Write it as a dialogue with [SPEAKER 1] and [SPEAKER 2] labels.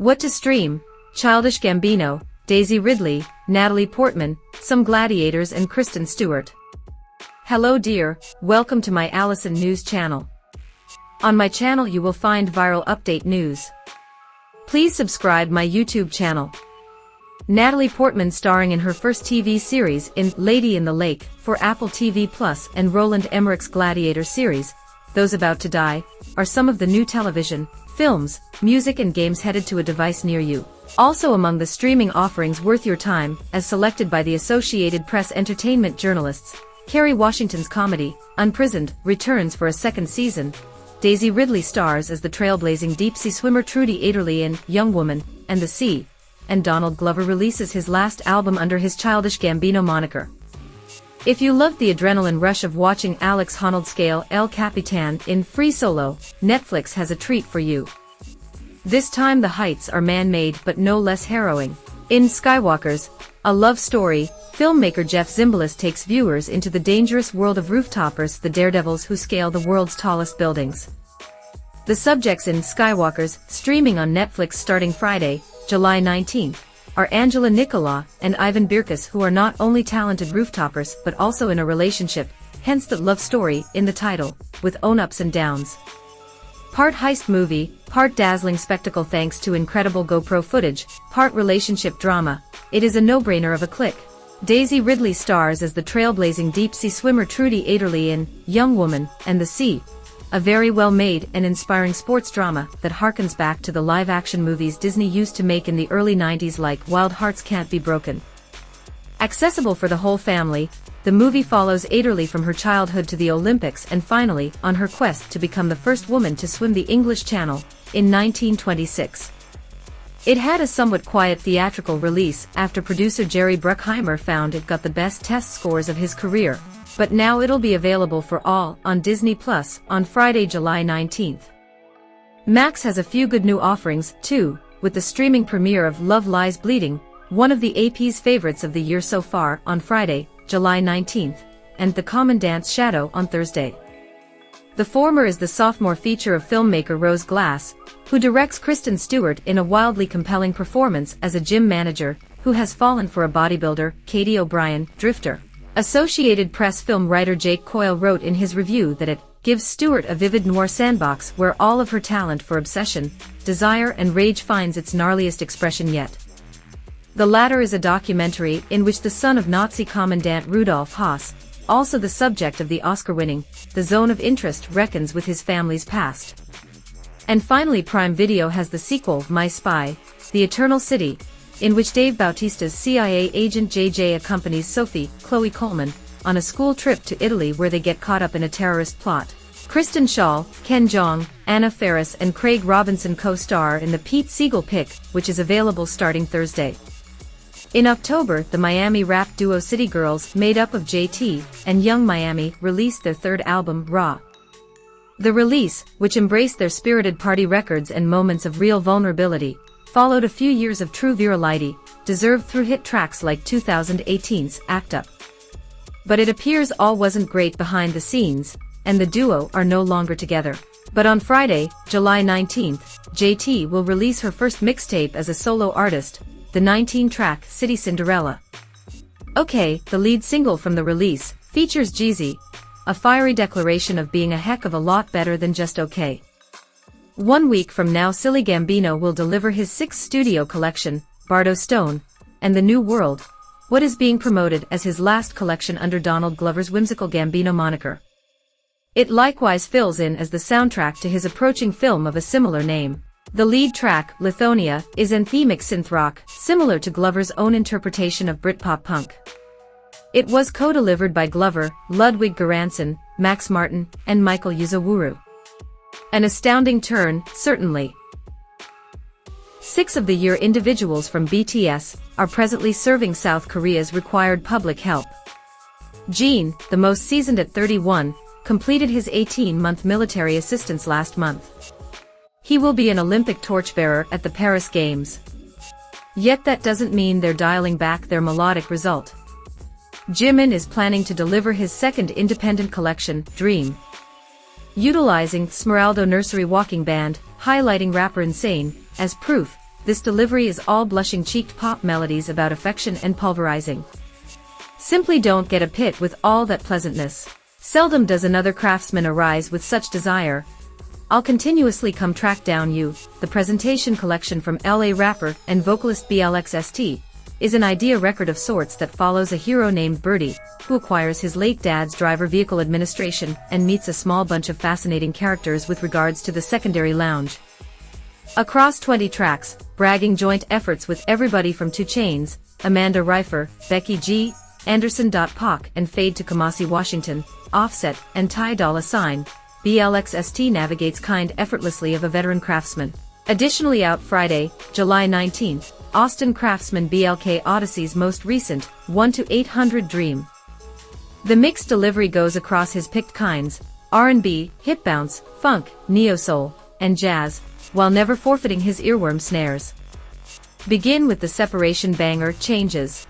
[SPEAKER 1] What to stream? Childish Gambino, Daisy Ridley, Natalie Portman, some gladiators and Kristen Stewart. Hello dear, welcome to my Allison News channel. On my channel you will find viral update news. Please subscribe my YouTube channel. Natalie Portman starring in her first TV series in Lady in the Lake for Apple TV Plus and Roland Emmerich's Gladiator series, Those About to Die, are some of the new television, films, music and games headed to a device near you. Also among the streaming offerings worth your time, as selected by the Associated Press entertainment journalists, Kerry Washington's comedy, Unprisoned, returns for a second season. Daisy Ridley stars as the trailblazing deep-sea swimmer Trudy Adderley in Young Woman and the Sea, and Donald Glover releases his last album under his Childish Gambino moniker. If you loved the adrenaline rush of watching Alex Honnold scale El Capitan in Free Solo, Netflix has a treat for you. This time the heights are man-made but no less harrowing. In Skywalkers, a love story, filmmaker Jeff Zimbalist takes viewers into the dangerous world of rooftopers, the daredevils who scale the world's tallest buildings. The subjects in Skywalkers, streaming on Netflix starting Friday, July 19th, are Angela Nicola and Ivan Birkus, who are not only talented rooftopers but also in a relationship, hence the love story in the title, with own ups and downs. Part heist movie, part dazzling spectacle thanks to incredible GoPro footage, part relationship drama, it is a no-brainer of a click. Daisy Ridley stars as the trailblazing deep-sea swimmer Trudy Adderley in Young Woman and the Sea, a very well-made and inspiring sports drama that harkens back to the live-action movies Disney used to make in the early 90s like Wild Hearts Can't Be Broken. Accessible for the whole family, the movie follows Adderley from her childhood to the Olympics and finally on her quest to become the first woman to swim the English Channel in 1926. It had a somewhat quiet theatrical release after producer Jerry Bruckheimer found it got the best test scores of his career, but now it'll be available for all on Disney Plus on Friday, July 19th. Max has a few good new offerings, too, with the streaming premiere of Love Lies Bleeding, one of the AP's favorites of the year so far, on Friday, July 19th, and The Commandant's Shadow on Thursday. The former is the sophomore feature of filmmaker Rose Glass, who directs Kristen Stewart in a wildly compelling performance as a gym manager who has fallen for a bodybuilder, Katie O'Brien, drifter. Associated Press film writer Jake Coyle wrote in his review that it gives Stewart a vivid noir sandbox where all of her talent for obsession, desire and rage finds its gnarliest expression yet. The latter is a documentary in which the son of Nazi Commandant Rudolf Haas, also the subject of the Oscar-winning The Zone of Interest, reckons with his family's past. And finally Prime Video has the sequel, My Spy, The Eternal City, in which Dave Bautista's CIA agent JJ accompanies Sophie, Chloe Coleman, on a school trip to Italy where they get caught up in a terrorist plot. Kristen Schaal, Ken Jeong, Anna Faris and Craig Robinson co-star in the Pete Segal pick, which is available starting Thursday. In October, the Miami rap duo City Girls, made up of JT and Young Miami, released their third album, Raw. The release, which embraced their spirited party records and moments of real vulnerability, followed a few years of true virality, deserved through hit tracks like 2018's Act Up. But it appears all wasn't great behind the scenes, and the duo are no longer together. But on Friday, July 19th, JT will release her first mixtape as a solo artist, the 19-track City Cinderella. Okay, the lead single from the release, features Jeezy, a fiery declaration of being a heck of a lot better than just okay. 1 week from now Silly Gambino will deliver his sixth studio collection, Bardo Stone, and the New World, what is being promoted as his last collection under Donald Glover's whimsical Gambino moniker. It likewise fills in as the soundtrack to his approaching film of a similar name. The lead track, Lithonia, is anthemic synth rock, similar to Glover's own interpretation of Britpop punk. It was co-delivered by Glover, Ludwig Göransson, Max Martin, and Michael Yuzawuru. An astounding turn, certainly. 6 of the year individuals from BTS are presently serving South Korea's required public help. Jin, the most seasoned at 31, completed his 18-month military assistance last month. He will be an Olympic torchbearer at the Paris Games. Yet that doesn't mean they're dialing back their melodic result. Jimin is planning to deliver his second independent collection, Dream. Utilizing Smeraldo Nursery Walking Band, highlighting rapper Insane, as proof, this delivery is all blushing-cheeked pop melodies about affection and pulverizing. Simply don't get a pit with all that pleasantness. Seldom does another craftsman arise with such desire. I'll continuously come track down you. The presentation collection from LA rapper and vocalist BLXST is an idea record of sorts that follows a hero named Birdie, who acquires his late dad's driver vehicle administration and meets a small bunch of fascinating characters with regards to the secondary lounge. Across 20 tracks, bragging joint efforts with everybody from 2 Chainz, Amanda Reifer, Becky G, Anderson .Pac and Fade to Kamasi Washington, Offset, and Ty Dolla $ign, BLXST navigates kind effortlessly of a veteran craftsman. Additionally out Friday, July 19th, Austin craftsman BLK Odyssey's most recent, 1-800 Dream. The mixed delivery goes across his picked kinds, R&B, hip bounce, funk, neo-soul, and jazz, while never forfeiting his earworm snares. Begin with the separation banger Changes.